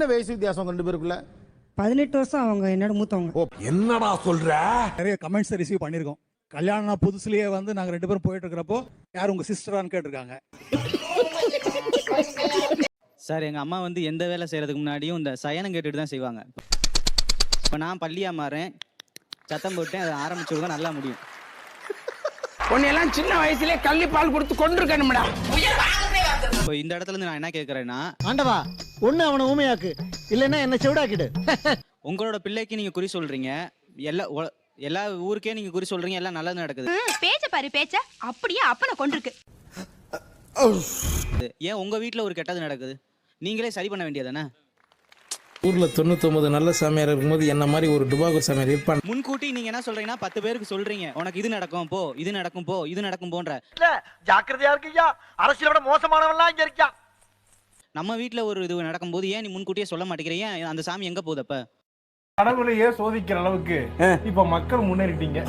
என்ன வயசு வித்தியாசம் ரெண்டு பேருக்குள்ள? 18 வருஷம் அவங்க என்னோட மூத்தவங்க. என்னடா சொல்ற? நிறைய கமெண்ட்ஸ் ரிசீவ் பண்ணியிருக்கோம். கல்யாணம் புதுசுலயே வந்து நாங்கள் 2 பேரும் போயிட்டு இருக்கிறப்போ யார் உங்க சிஸ்டரான்னு கேட்டிருக்காங்க. சார் எங்கள் அம்மா வந்து எந்த வேலை செய்கிறதுக்கு முன்னாடியும் இந்த சயனம் கேட்டுட்டு தான் செய்வாங்க. இப்போ நான் பள்ளியாக மாறேன், சத்தம் போட்டேன், அதை ஆரம்பிச்சு தான் நல்லா முடியும். உன்னையெல்லாம் சின்ன வயசுலயே கள்ளி பால் கொடுத்து கொண்டிருக்கணும்டா. இப்போ இந்த இடத்துல இருந்து நான் என்ன கேட்குறேன்னா, ஆண்டவா ஒண்ணு அவனை ஊமையாக்கு, இல்லைன்னா என்ன செவிடாக்கிடு. உங்களோட பிள்ளைக்கு நீங்கள் குறி சொல்கிறீங்க, எல்லா ஊருக்கே நீங்கள் குறி சொல்கிறீங்க, எல்லாம் நல்லது நடக்குது. பேச்ச பாரு பேச்ச, அப்படியே அப்பனை கொண்டிருக்கு. ஏன் உங்கள் வீட்டில் ஒரு கெட்டது நடக்குது, நீங்களே சரி பண்ண வேண்டியதானே? ஊர்ல 99 நல்ல சாமியார் இருக்கும்போது என்ன மாதிரி ஒரு டுபாகூர் சாமியார் இருப்பான். முன்கூட்டி நீங்க என்ன சொல்றீங்கன்னா 10 பேருக்கு சொல்றீங்க, உனக்கு இது நடக்கும் போ, இது நடக்கும் போ, இது நடக்கும் போன்ற. ஜாக்கிரதையா இருக்கியா, அரசியலோட மோசமானவன்லாம் இங்க இருக்கியா. நம்ம வீட்டுல ஒரு இது நடக்கும்போது ஏன் நீ முன்கூட்டியே சொல்ல மாட்டேங்கிறீங்க? அந்த சாமி எங்க போகுது? அப்ப கடவுளையே சோதிக்கிற அளவுக்கு இப்ப மக்கள் முன்னேறிட்டீங்க.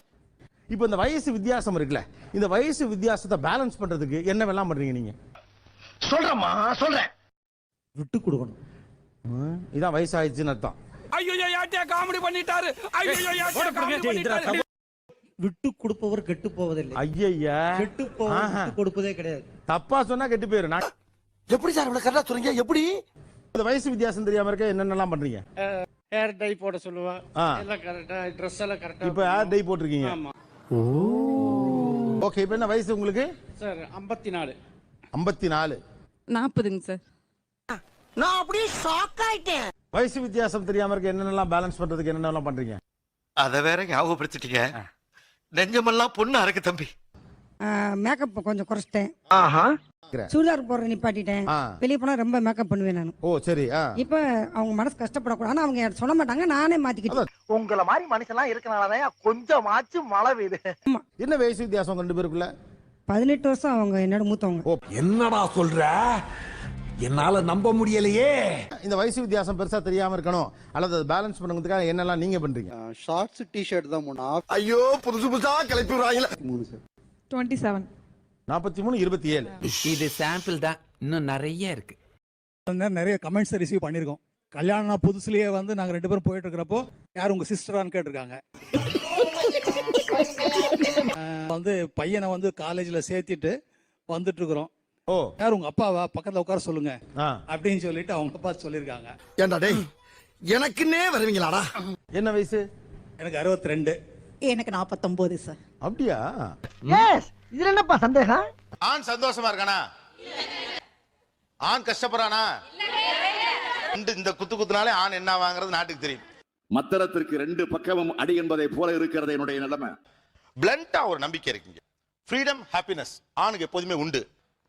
இப்போ இந்த வயசு வித்தியாசம் இருக்குல்ல, இந்த வயசு வித்தியாசத்தை பேலன்ஸ் பண்றதுக்கு என்ன வேலாம் பண்றீங்க நீங்க? சொல்றேம்மா சொல்றேன். விட்டு கொடுக்கணும். இதான் வயசு ஆயிடுச்சுன்னு அர்த்தம். ஐயோ யாட்டியா காமெடி பண்ணிட்டாரு. ஐயோ யாட்டியா காமெடி பண்ணிட்டாரு. விட்டு கொடுப்பவர் கெட்டு போவதில்லை. ஐயா கெட்டு போவது கொடுப்பதே கிடையாது. தப்பா சொன்னா கெட்டு போயிரும். நான் எப்படி சார் இவ்வளவு கரெக்டா சொல்றீங்க? எப்படி இந்த வயசு வித்தியாசம் தெரியாம இருக்க என்னென்னலாம் பண்றீங்க? ஹேர் டை போட சொல்லுவா, எல்லாம் கரெக்டா, Dress எல்லாம் கரெக்டா. இப்போ ஹேர் டை போட்டுருக்கீங்க. ஓகே, இப்போ என்ன வயசு உங்களுக்கு? சார் 54. 54. 40ங்க சார். நான் அப்படியே ஷாக் ஆயிட்டேன். வயசு வித்தியாசம் தெரியாம இருக்க என்னென்னலாம் பேலன்ஸ் பண்றதுக்கு என்னென்னலாம் பண்றீங்க? அத வேற ஞாபகப்படுத்திட்டீங்க. நெஞ்சமெல்லாம் பொண்ணு அறக்கு தம்பி. மேக்கப் கொஞ்சம் குறைச்சிட்டேன். ஆஹா. சுடிதார் போடுற நிப்பாட்டிட்டேன். வெளியே போனா ரொம்ப மேக்கப் பண்ணுவேன் நான். ஓ சரி. இப்ப அவங்க மனசு கஷ்டப்படக்கூடாது, ஆனா அவங்க சொல்ல மாட்டாங்க, நானே மாத்திக்கிட்டேன். உங்கள மாதிரி மனுஷன்லாம் இருக்கனாலதான் கொஞ்சமாச்சு மழை பெய்யுது. என்ன வயசு வித்தியாசம் ரெண்டு பேருக்குள்ள? 18 வருஷம் அவங்க என்னோட மூத்தவங்க. என்னடா சொல்ற? என்னால நம்ப முடியலையே. இந்த வயசு வித்தியாசம் பெருசா தெரியாம இருக்கணும் அல்லது பேலன்ஸ் பண்ணுறதுக்காக என்னெல்லாம் நீங்க பண்றீங்க? ஷார்ட்ஸ் டி-ஷர்ட் தான் முன்னா. ஐயோ புதுசு புதுசா கிளப்பி விடுறாங்களே. 27. 43, 27. இது சாம்பிள் தான், இன்னும் நிறைய இருக்கு. நிறைய கமெண்ட்ஸ் ரிசீவ் பண்ணியிருக்கோம். கல்யாணம் புதுசுலயே வந்து நாங்கள் 2 பேரும் போயிட்டு இருக்கிறப்போ யார் உங்க சிஸ்டரான்னு கேட்டிருக்காங்க. வந்து பையனை வந்து காலேஜ்ல சேர்த்திட்டு வந்துட்டு இருக்கிறோம். ஓ யார் உங்க அப்பாவா, பக்கத்துல உட்கார சொல்லுங்க அப்படின்னு சொல்லிட்டு அவங்க அப்பா சொல்லியிருக்காங்க. ஏண்டா டேய், எனக்குன்னே வருவீங்களாடா? என்ன வயசு? எனக்கு 62. எனக்கு 49 சார். அப்படியா? எஸ், இதுல என்னப்பா சந்தேகம்? ஆண் சந்தோஷமா இருக்கானா? ஆண் கஷ்டப்படுறானா? இந்த குத்து குத்துனாலே ஆண் என்ன வாங்குறது நாட்டுக்கு தெரியும். மத்தளத்திற்கு 2 பக்கமும் அடி என்பதை போல இருக்கிறது என்னுடைய நிலைமை. பிளண்டா ஒரு நம்பிக்கை இருக்குங்க. ஃப்ரீடம், ஹாப்பினஸ் ஆணுக்கு எப்போதுமே உண்டு.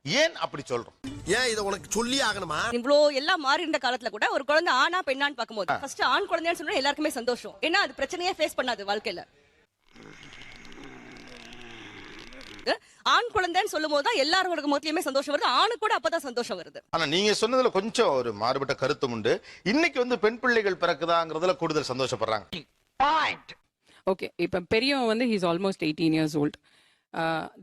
ஏன் அப்படி சொல்றோம்? ஏன் இதை உனக்கு சொல்லி ஆகணுமா? இவ்ளோ எல்லாம் மாறி இருந்த காலத்துல கூட ஒரு குழந்தை ஆனா பெண்ணான்னு பாக்கும்போது ஃபர்ஸ்ட் ஆண் குழந்தைன்னு சொன்னா எல்லாருக்குமே சந்தோஷம். ஏன்னா அது பிரச்சனையே ஃபேஸ் பண்ணாது வாழ்க்கையில. ஆண் குழந்தைன்னு சொல்லும் போது தான் எல்லாரோட முகத்திலுமே சந்தோஷம் வருது, ஆணு கூட அப்பதான் சந்தோஷம் வருது. ஆனா நீங்க சொன்னதுல கொஞ்சம் ஒரு மாறுபட்ட கருத்தும் உண்டு. இன்னைக்கு வந்து பெண் பிள்ளைகள் பிறக்குதாங்கிறதுல கூடுதல் சந்தோஷப்படுறாங்க. ஓகே, இப்ப பெரியவன் வந்து he is almost 18 years old.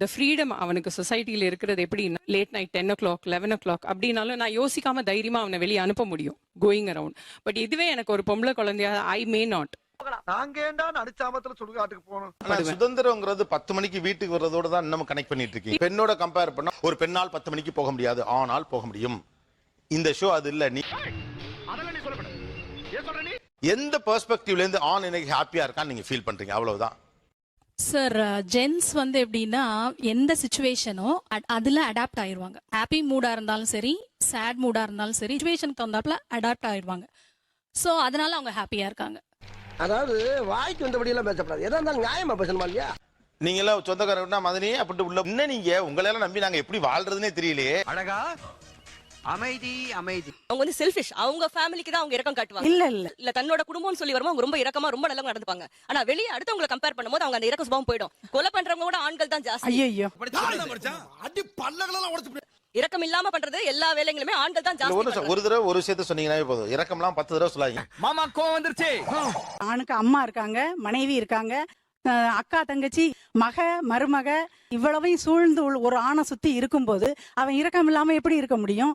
The freedom அவனுக்கு சொசைட்டியில் இருக்கிறது எப்படி, லேட் நைட் 10 o'clock 11 o'clock அப்படின்னாலும் நான் யோசிக்காம தைரியமா அவனை வெளியே அனுப்ப முடியும் கோயிங் அரவுண்ட். பட் இதுவே எனக்கு ஒரு பொம்பளை குழந்தையா ஐ மே நாட். நாங்க ஏண்டா நடுச்சாமத்துல சுடுகாட்டுக்கு போகணும்? சுதந்திரம்ங்கிறது 10 மணிக்கு வீட்டுக்கு வர்றதோட தான் இன்னும் கனெக்ட் பண்ணிட்டு இருக்கீங்க. பெண்ணோட கம்பேர் பண்ணா ஒரு பெண்ணால் 10 மணிக்கு போக முடியாது, ஆனால் போக முடியும். இந்த ஷோ அது இல்ல. நீ எந்த பெர்ஸ்பெக்டிவ்ல இருந்து ஆன் இன்னைக்கு ஹாப்பியா இருக்கான்னு நீங்க ஃபீல் பண்றீங்க? அவ்வளவுதான் சார். ஜென்ஸ் வந்து எப்படின்னா எந்த சிச்சுவேஷனோ அதுல அடாப்ட் ஆயிருவாங்க. ஹாப்பி மூடா இருந்தாலும் சரி, சேட் மூடா இருந்தாலும் சரி, சிச்சுவேஷனுக்கு தகுந்தாப்புல அடாப்ட் ஆயிருவாங்க. சோ அதனால அவங்க ஹாப்பியா இருக்காங்க. அதாவது வாய்க்கு வந்தபடி எல்லாம் பேசப்படாது, எதா இருந்தாலும் நியாயமா பேசணுமா இல்லையா? நீங்க எல்லாம் சொந்தக்காரன்னா மதனி அப்படி உள்ள இன்னும் நீங்க உங்களெல்லாம் நம்பி நாங்க எப்படி வாழ்றதுன்னே தெரியலையே. அழகா அமைதி அமைதி. அவங்க வந்து செல்ஃபிஷ், அவங்க ஃபேமிலிக்கு தான் அவங்க இரக்கம் காட்டுவாங்க. இல்ல தன்னோட குடும்பம்னு சொல்லி வரும்போது அவங்க ரொம்ப இரக்கமா ரொம்ப நல்லா நடந்துப்பாங்க. ஆனா வெளியே அடுத்தவங்களை கம்பேர் பண்ணும்போது அவங்க அந்த இரக்க சுபாவம் போயிடும். கொலை பண்றவங்க கூட ஆண்கள் தான் ஜாஸ்தி. ஐயோ, அடி பல்லகளெல்லாம் உடைச்சு இரக்கம் இல்லாம பண்றது எல்லா வேலைகளுமே ஆண்கள் தான் ஜாஸ்தி. ஒரு தடவை ஒரு விஷயத்தை சொன்னீங்கன்னா போதும், இரக்கம்லாம் 10 தடவை சொல்லாதீங்க. மாமா கோவம் வந்துருச்சு. ஆணுக்கு அம்மா இருக்காங்க, மனைவி இருக்காங்க, அக்கா தங்கச்சி மக மருமக இவ்வளவையும் சூழ்ந்து ஒரு ஆணை சுத்தி இருக்கும்போது அவன் இரக்கம் இல்லாம எப்படி இருக்க முடியும்?